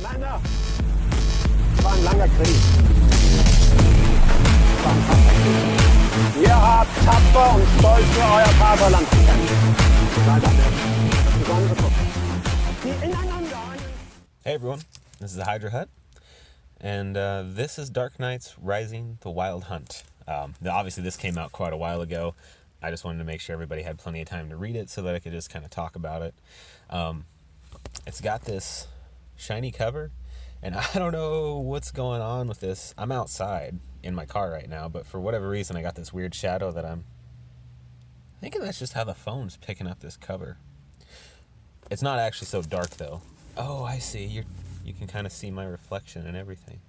Männer, es war ein langer Krieg. Es war ein tapfer Krieg. Ihr habt tapfer und stolz für euer Vaterland gekämpft. Seid eine besondere Truppe, die ineinander einen... Hey everyone, this is the Hydra Hut, and this is Dark Knights Rising: The Wild Hunt. Now obviously this came out quite a while ago. I just wanted to make sure everybody had plenty of time to read it so that I could just kind of talk about it. It's got this shiny cover, and I don't know what's going on with this. I'm outside in my car right now, but for whatever reason I got this weird shadow that I'm thinking that's just how the phone's picking up this cover. It's not actually so dark though. Oh, I see. You can kind of see my reflection and everything.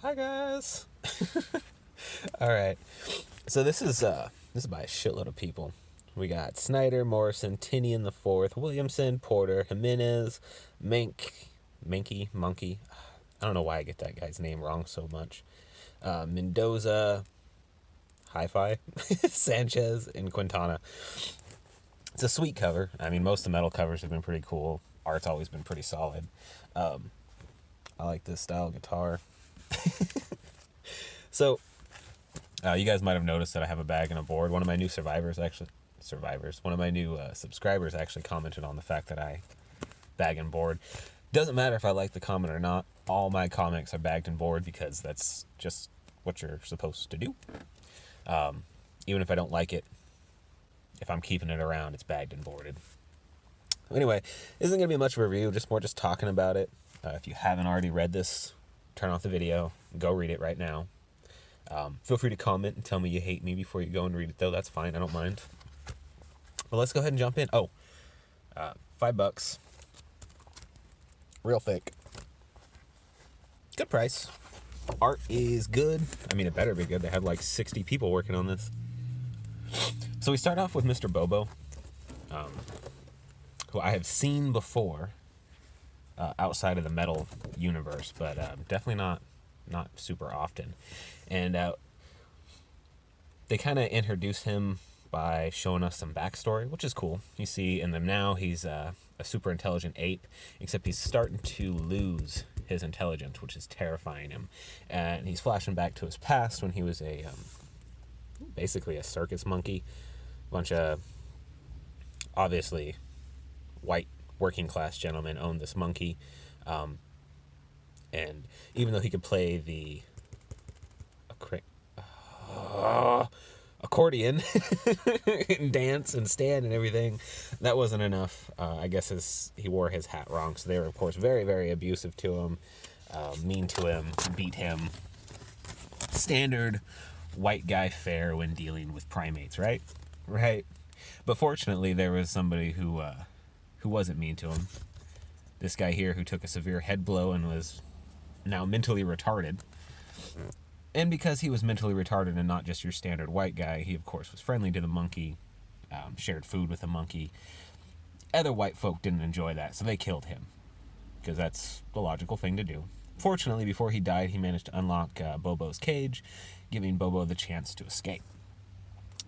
Hi guys. All right. So this is by a shitload of people. We got Snyder, Morrison, Tinian the Fourth, Williamson, Porter, Jimenez, Monkey. I don't know why I get that guy's name wrong so much. Mendoza, Hi-Fi, Sanchez, and Quintana. It's a sweet cover. I mean, most of the metal covers have been pretty cool. Art's always been pretty solid. I like this style guitar. So, you guys might have noticed that I have a bag and a board. One of my new subscribers actually commented on the fact that I bag and board. Doesn't matter if I like the comment or not. All my comics are bagged and board because that's just what you're supposed to do. Even if I don't like it, if I'm keeping it around, it's bagged and boarded. Anyway, this isn't going to be much of a review, just talking about it. If you haven't already read this, turn off the video, go read it right now. Feel free to comment and tell me you hate me before you go and read it, though. That's fine. I don't mind. But let's go ahead and jump in. Oh, $5. Real thick. Good price. Art is good. I mean, it better be good. They had like 60 people working on this. So we start off with Mr. Bobo, who I have seen before outside of the metal universe, but definitely not super often. And they kind of introduce him by showing us some backstory, which is cool. You see in them now he's a super intelligent ape, except he's starting to lose his intelligence, which is terrifying him. And he's flashing back to his past when he was basically a circus monkey. Bunch of obviously white working class gentlemen owned this monkey. And even though he could play the accordion and dance and stand and everything, that wasn't enough. I guess he wore his hat wrong, so they were of course very, very abusive to him, mean to him, beat him. Standard white guy fare when dealing with primates, right? But fortunately there was somebody who wasn't mean to him. This guy here who took a severe head blow and was now mentally retarded. And because he was mentally retarded and not just your standard white guy, he of course was friendly to the monkey, shared food with the monkey. Other white folk didn't enjoy that, so they killed him, because that's the logical thing to do. Fortunately, before he died, he managed to unlock Bobo's cage, giving Bobo the chance to escape.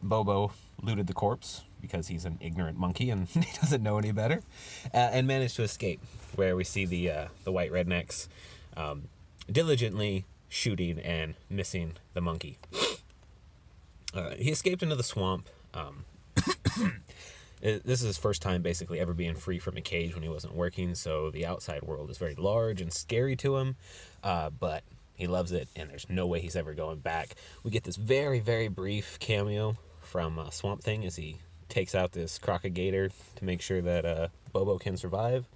Bobo looted the corpse, because he's an ignorant monkey and he doesn't know any better, and managed to escape, where we see the white rednecks diligently shooting and missing the monkey. He escaped into the swamp. This is his first time basically ever being free from a cage when he wasn't working, so the outside world is very large and scary to him, but he loves it, and there's no way he's ever going back. We get this very, very brief cameo from Swamp Thing as he takes out this crocagator to make sure that Bobo can survive.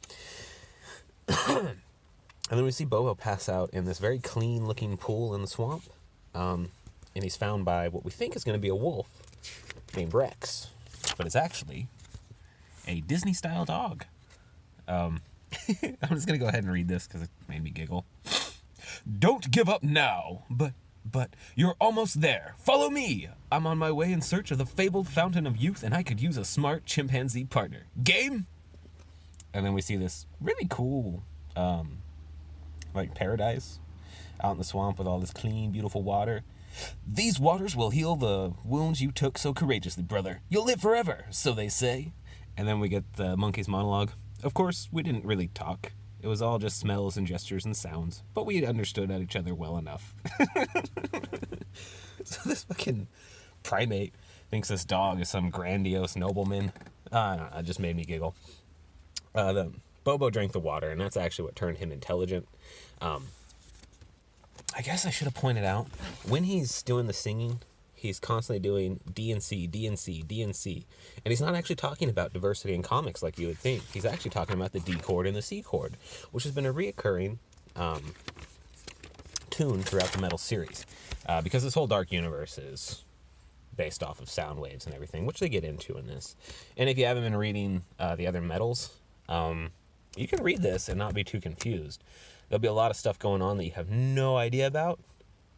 And then we see Bobo pass out in this very clean-looking pool in the swamp, and he's found by what we think is going to be a wolf named Rex, but it's actually a Disney-style dog. I'm just going to go ahead and read this because it made me giggle. Don't give up now, but you're almost there. Follow me. I'm on my way in search of the fabled fountain of youth, and I could use a smart chimpanzee partner. Game? And then we see this really cool, like paradise out in the swamp with all this clean, beautiful water. These waters will heal the wounds you took so courageously, brother. You'll live forever, so they say. And then we get the monkey's monologue. Of course, we didn't really talk. It was all just smells and gestures and sounds, but we understood each other well enough. So this fucking primate thinks this dog is some grandiose nobleman. I don't know, it just made me giggle. The Bobo drank the water, and that's actually what turned him intelligent. I guess I should have pointed out, when he's doing the singing, he's constantly doing D and C, D and C, D and C. And he's not actually talking about diversity in comics like you would think. He's actually talking about the D chord and the C chord, which has been a reoccurring tune throughout the metal series. Because this whole dark universe is based off of sound waves and everything, which they get into in this. And if you haven't been reading the other metals, you can read this and not be too confused. There'll be a lot of stuff going on that you have no idea about,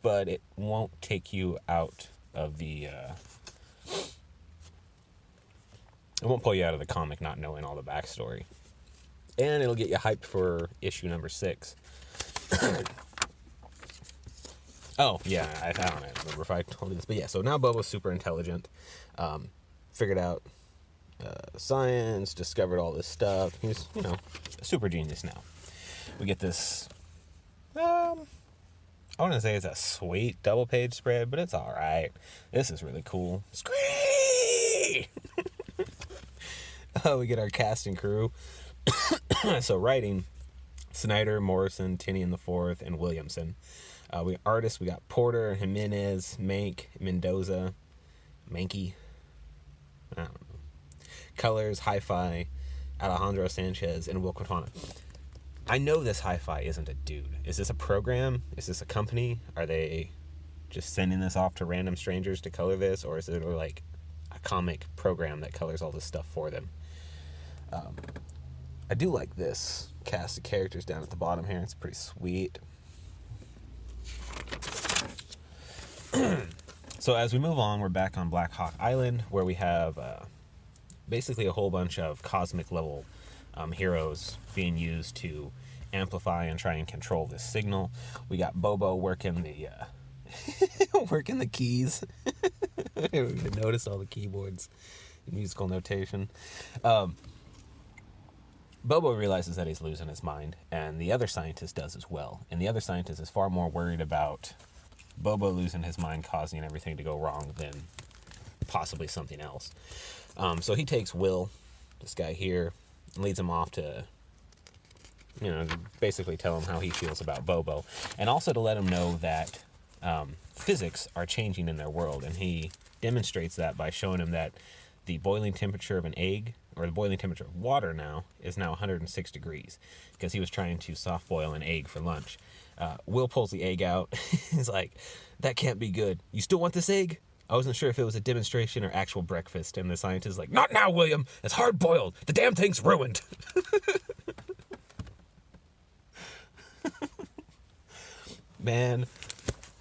but it won't take you out of the... it won't pull you out of the comic not knowing all the backstory. And it'll get you hyped for issue number 6. Oh, yeah, I don't remember if I told you this, but yeah, so now Bobo's super intelligent, figured out science, discovered all this stuff. He's, a super genius now. We get this, I want to say it's a sweet double-page spread, but it's all right. This is really cool. Scree! We get our cast and crew. So writing, Snyder, Morrison, Tinian IV, and Williamson. We got artists, we got Porter, Jimenez, Mank, Mendoza, Mankey. I don't know. Colors, Hi-Fi, Alejandro Sanchez, and Will Quintana. I know this Hi-Fi isn't a dude. Is this a program? Is this a company? Are they just sending this off to random strangers to color this? Or is it like a comic program that colors all this stuff for them? I do like this cast of characters down at the bottom here. It's pretty sweet. So as we move on, we're back on Black Hawk Island, where we have basically a whole bunch of cosmic level heroes being used to amplify and try and control this signal. We got Bobo working the working the keys. I didn't even notice all the keyboards and musical notation. Bobo realizes that he's losing his mind, and the other scientist does as well. And the other scientist is far more worried about Bobo losing his mind causing everything to go wrong than possibly something else. So he takes Will, this guy here, and leads him off to, basically tell him how he feels about Bobo. And also to let him know that physics are changing in their world. And he demonstrates that by showing him that the boiling temperature of an egg, or the boiling temperature of water now, is now 106 degrees. Because he was trying to soft boil an egg for lunch. Will pulls the egg out. He's like, that can't be good. You still want this egg? I wasn't sure if it was a demonstration or actual breakfast. And the scientist is like, not now, William. It's hard-boiled. The damn thing's ruined. Man,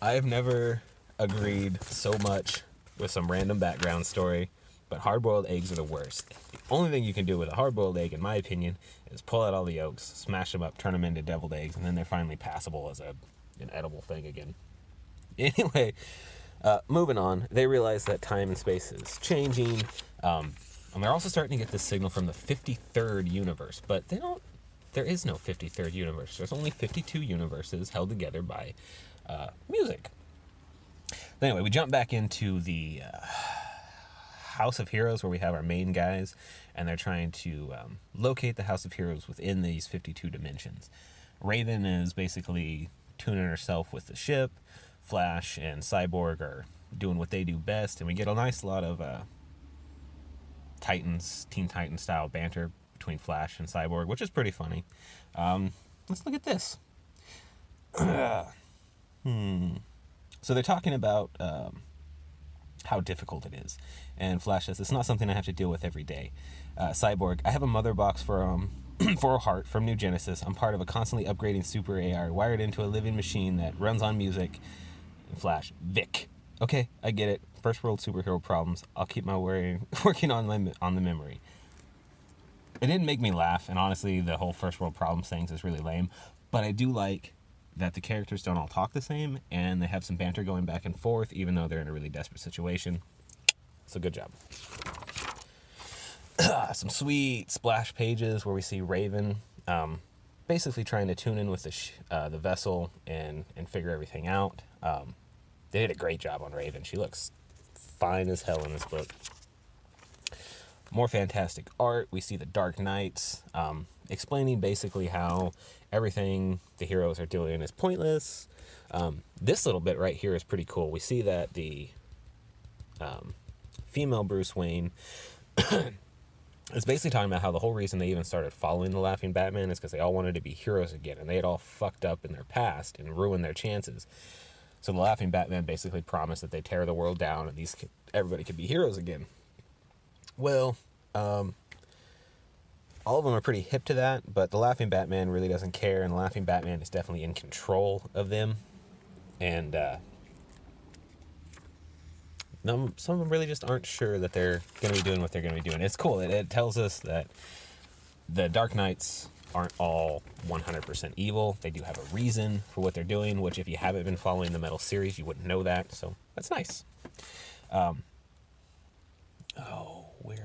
I've never agreed so much with some random background story, but hard-boiled eggs are the worst. The only thing you can do with a hard-boiled egg, in my opinion, is pull out all the yolks, smash them up, turn them into deviled eggs, and then they're finally passable as an edible thing again. Anyway, moving on, they realize that time and space is changing, and they're also starting to get this signal from the 53rd universe, but there is no 53rd universe. There's only 52 universes held together by music. But anyway, we jump back into the House of Heroes, where we have our main guys, and they're trying to locate the House of Heroes within these 52 dimensions. Raven is basically tuning herself with the ship. Flash and Cyborg are doing what they do best, and we get a nice lot of Teen Titans style banter between Flash and Cyborg, which is pretty funny. Let's look at this. So they're talking about how difficult it is, and Flash says, it's not something I have to deal with every day. Cyborg, I have a mother box for a heart from New Genesis. I'm part of a constantly upgrading super AI wired into a living machine that runs on music. Flash, Vic. Okay, I get it. First world superhero problems. I'll keep my working on the memory. It didn't make me laugh, and honestly, the whole first world problems things is really lame. But I do like that the characters don't all talk the same, and they have some banter going back and forth, even though they're in a really desperate situation. So good job. Some sweet splash pages where we see Raven basically trying to tune in with the vessel and figure everything out. They did a great job on Raven. She looks fine as hell in this book. More fantastic art. We see the Dark Knights explaining basically how everything the heroes are doing is pointless. This little bit right here is pretty cool. We see that the female Bruce Wayne is basically talking about how the whole reason they even started following the Laughing Batman is because they all wanted to be heroes again, and they had all fucked up in their past and ruined their chances. So the Laughing Batman basically promised that they tear the world down and everybody could be heroes again. Well, all of them are pretty hip to that, but the Laughing Batman really doesn't care, and the Laughing Batman is definitely in control of them. And some of them really just aren't sure that they're going to be doing what they're going to be doing. It's cool. It tells us that the Dark Knights aren't all 100% evil. They do have a reason for what they're doing, which if you haven't been following the Metal series, you wouldn't know that. So that's nice. Where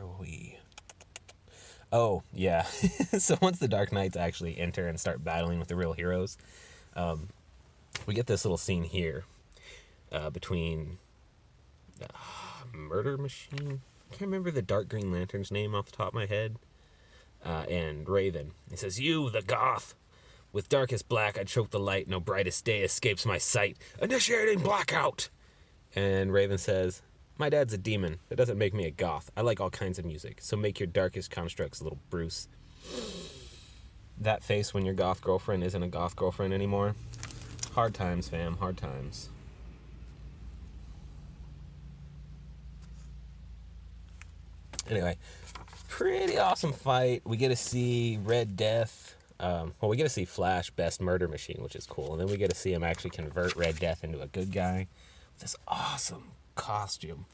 are we? Oh, yeah. So once the Dark Knights actually enter and start battling with the real heroes, we get this little scene here between Murder Machine. I can't remember the Dark Green Lantern's name off the top of my head. And Raven. He says, "You, the Goth. With darkest black, I choke the light. No brightest day escapes my sight. Initiating blackout." And Raven says, "My dad's a demon. That doesn't make me a goth. I like all kinds of music. So make your darkest constructs, little Bruce." That face when your goth girlfriend isn't a goth girlfriend anymore. Hard times, fam. Hard times. Anyway, pretty awesome fight. We get to see Red Death. We get to see Flash best Murder Machine, which is cool. And then we get to see him actually convert Red Death into a good guy with this awesome costume.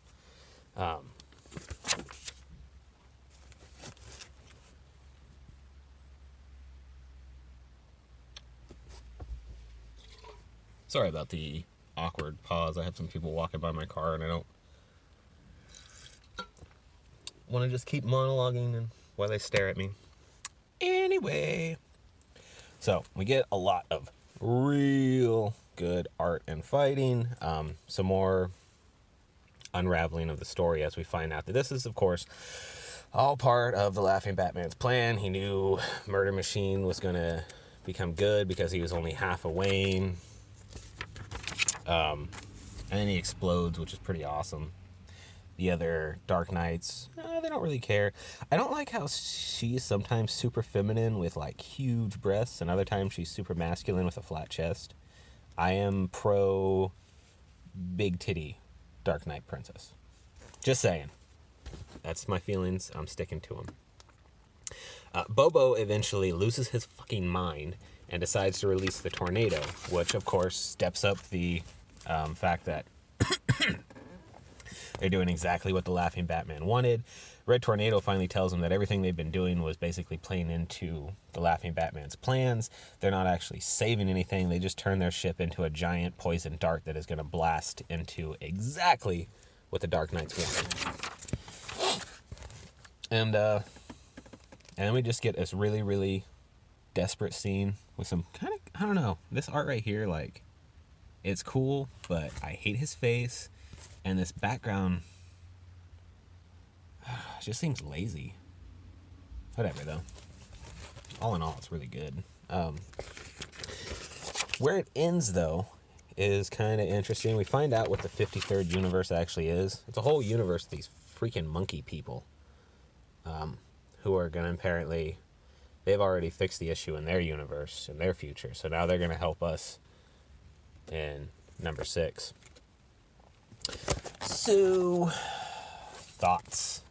Sorry about the awkward pause. I have some people walking by my car and I don't want to just keep monologuing and while they stare at me. Anyway, so we get a lot of real good art and fighting. Some more unraveling of the story as we find out that this is, of course, all part of the Laughing Batman's plan. He knew Murder Machine was going to become good because he was only half a Wayne. And then he explodes, which is pretty awesome. The other Dark Knights, they don't really care. I don't like how she's sometimes super feminine with like huge breasts, and other times she's super masculine with a flat chest. I am pro big titty Dark Knight princess. Just saying. That's my feelings. I'm sticking to them. Bobo eventually loses his fucking mind and decides to release the tornado, which of course steps up the fact that they're doing exactly what the Laughing Batman wanted. Red Tornado finally tells them that everything they've been doing was basically playing into the Laughing Batman's plans. They're not actually saving anything. They just turn their ship into a giant poison dart that is going to blast into exactly what the Dark Knights wanted. And then we just get this really, really desperate scene with some kind of, I don't know, this art right here, like, it's cool, but I hate his face. And this background just seems lazy. Whatever, though. All in all, it's really good. Where it ends, though, is kind of interesting. We find out what the 53rd universe actually is. It's a whole universe of these freaking monkey people who are going to apparently... They've already fixed the issue in their universe, in their future. So now they're going to help us in number 6. So, thoughts.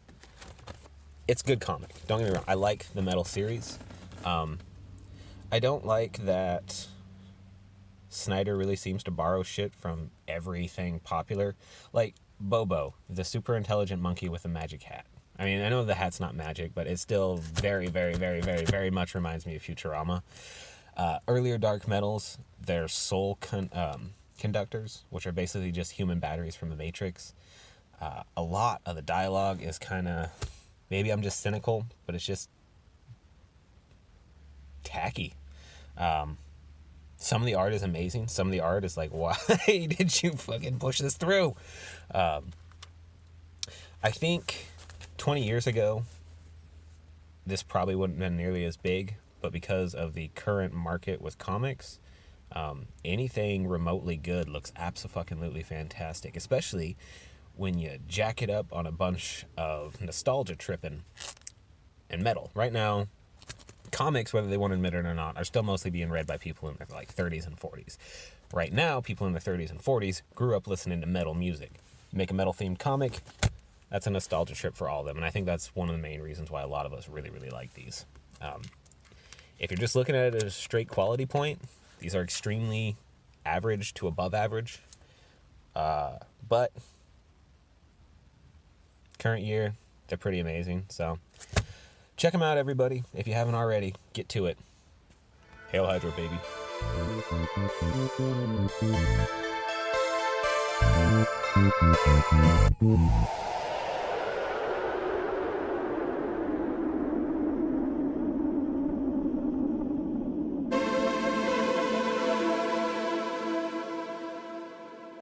It's good comic. Don't get me wrong. I like the Metal series. I don't like that Snyder really seems to borrow shit from everything popular. Like Bobo, the super intelligent monkey with a magic hat. I mean, I know the hat's not magic, but it still very, very, very, very, very much reminds me of Futurama. Earlier Dark Metals, their soul conductors, which are basically just human batteries from the Matrix. A lot of the dialogue is kind of, maybe I'm just cynical, but it's just tacky. Some of the art is amazing. Some of the art is like, why did you fucking push this through? I think 20 years ago, this probably wouldn't have been nearly as big, but because of the current market with comics, anything remotely good looks abso-fucking-lutely fantastic, especially when you jack it up on a bunch of nostalgia tripping and metal. Right now, comics, whether they want to admit it or not, are still mostly being read by people in their like 30s and 40s. Right now, people in their 30s and 40s grew up listening to metal music. You make a metal themed comic, that's a nostalgia trip for all of them, and I think that's one of the main reasons why a lot of us really, really like these. If you're just looking at it as a straight quality point, these are extremely average to above average, but current year, they're pretty amazing, so check them out, everybody. If you haven't already, get to it. Hail Hydra, baby.